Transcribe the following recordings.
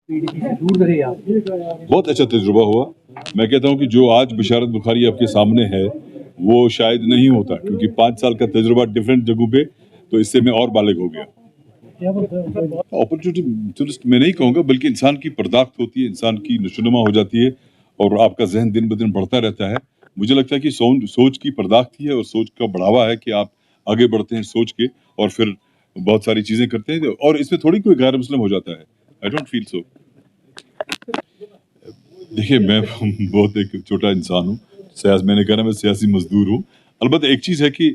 दूर रहे आप। बहुत अच्छा तजुर्बा हुआ। मैं कहता हूँ कि जो आज बिशारत बुखारी आपके सामने है वो शायद नहीं होता, क्योंकि 5 साल का तजुर्बा डिफरेंट जगहों पे, तो इससे मैं और बालिग हो गया। अपॉर्चुनिटी मैं नहीं कहूँगा, बल्कि इंसान की पर्दाख्त होती है, इंसान की नशोनुमा हो जाती है और आपका जहन दिन ब दिन बढ़ता रहता है। मुझे लगता है कि सोच की पर्दाख्त ही है और सोच का बढ़ावा है कि आप आगे बढ़ते हैं सोच के और फिर बहुत सारी चीजें करते हैं, और इसमें थोड़ी कोई गैर मुस्लिम हो जाता है। I don't feel so. देखिए, मैं बहुत एक छोटा इंसान हूँ। मैंने कहा ना, मैं सियासी मजदूर हूँ। अलबत्ता एक चीज़ है कि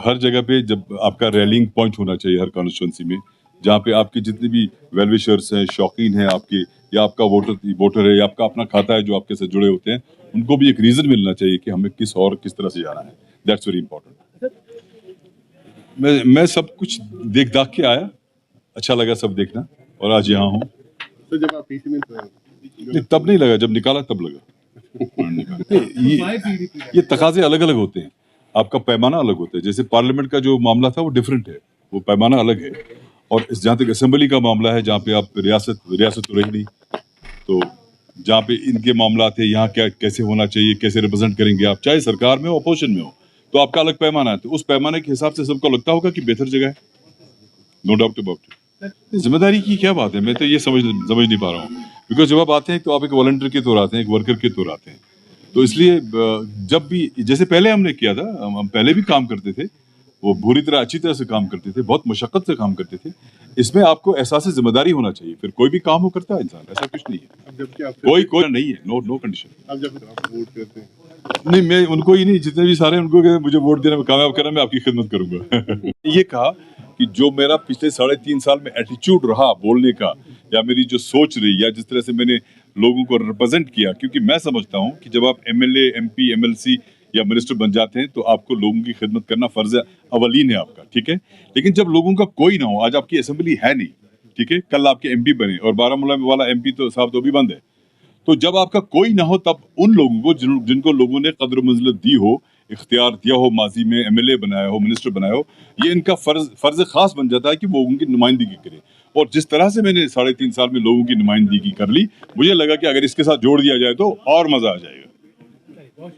हर जगह पे जब आपका रैलिंग पॉइंट होना चाहिए हर कॉन्स्टिट्यूंसी में, जहाँ पे आपके जितने भी वेल विशर्स हैं, शौकीन हैं आपके, या आपका वोटर है, या आपका अपना खाता है जो आपके साथ जुड़े होते हैं, उनको भी एक रीज़न मिलना चाहिए कि हमें किस तरह से जाना है। That's very important. मैं सब कुछ देख दाख के आया, अच्छा लगा सब देखना, और आज यहाँ हूँ। तो जब आप पीसी में थे, तब नहीं लगा, जब निकाला तब लगा। ये तकाजे अलग अलग होते हैं, आपका पैमाना अलग होता है। जैसे पार्लियामेंट का जो मामला था वो डिफरेंट है, वो पैमाना अलग है। और जहाँ तक असेंबली का मामला है, जहाँ पे आप रियासत तो रही नहीं, तो जहाँ पे इनके मामला थे, यहाँ क्या कैसे होना चाहिए, कैसे रिप्रेजेंट करेंगे आप, चाहे सरकार में हो अपोजिशन में हो, तो आपका अलग पैमाना है। तो उस पैमाने के हिसाब से सबको लगता होगा कि बेहतर जगह है, नो डाउट अबाउट इट। जिम्मेदारी की क्या बात है, मैं तो ये समझ नहीं पा रहा हूँ। बिकॉज जब आप आते हैं तो आप एक वॉलंटियर के तौर आते हैं, एक वर्कर के तौर आते हैं। तो इसलिए जब भी, जैसे पहले हमने किया था, हम पहले भी काम करते थे, वो बुरी तरह अच्छी तरह से काम करते थे, बहुत मशक्कत से काम करते थे। इसमें आपको एहसास जिम्मेदारी होना चाहिए, फिर कोई भी काम हो करता है इंसान, ऐसा कुछ नहीं है। अब जबकि आप कोई नहीं है, नो कंडीशन। अब जब आप वोट करते हैं, नहीं, मैं उनको ही नहीं, जितने भी सारे उनको कहते हैं, मुझे वोट देने में कामयाब करना, मैं आपकी खिदमत करूंगा। ये कहा कि जो मेरा पिछले 3.5 साल में एटीट्यूड रहा बोलने का, या मेरी जो सोच रही, या जिस तरह से मैंने लोगों को रिप्रेजेंट किया, क्योंकि मैं समझता हूं कि जब आप एमएलए, एमपी, एमएलसी या मिनिस्टर बन जाते हैं तो आपको लोगों की खिदमत करना फर्ज अवलीन है आपका, ठीक है। लेकिन जब लोगों का कोई ना हो, आज आपकी असेंबली है नहीं, ठीक है, कल आपके एमपी बने, और बारामूला वाला एमपी तो साहब तो अभी बंद है। तो जब आपका कोई ना हो, तब उन लोगों को जिनको लोगों ने कद्र मंजिलत दी हो, इख्तियार दिया हो, माजी में एमएलए बनाया हो, मिनिस्टर बनाया हो, ये इनका फर्ज खास बन जाता है कि वो उनकी नुमाइंदगी करे। और जिस तरह से मैंने 3.5 साल में लोगों की नुमाइंदगी कर ली, मुझे लगा कि अगर इसके साथ जोड़ दिया जाए तो और मजा आ जाएगा।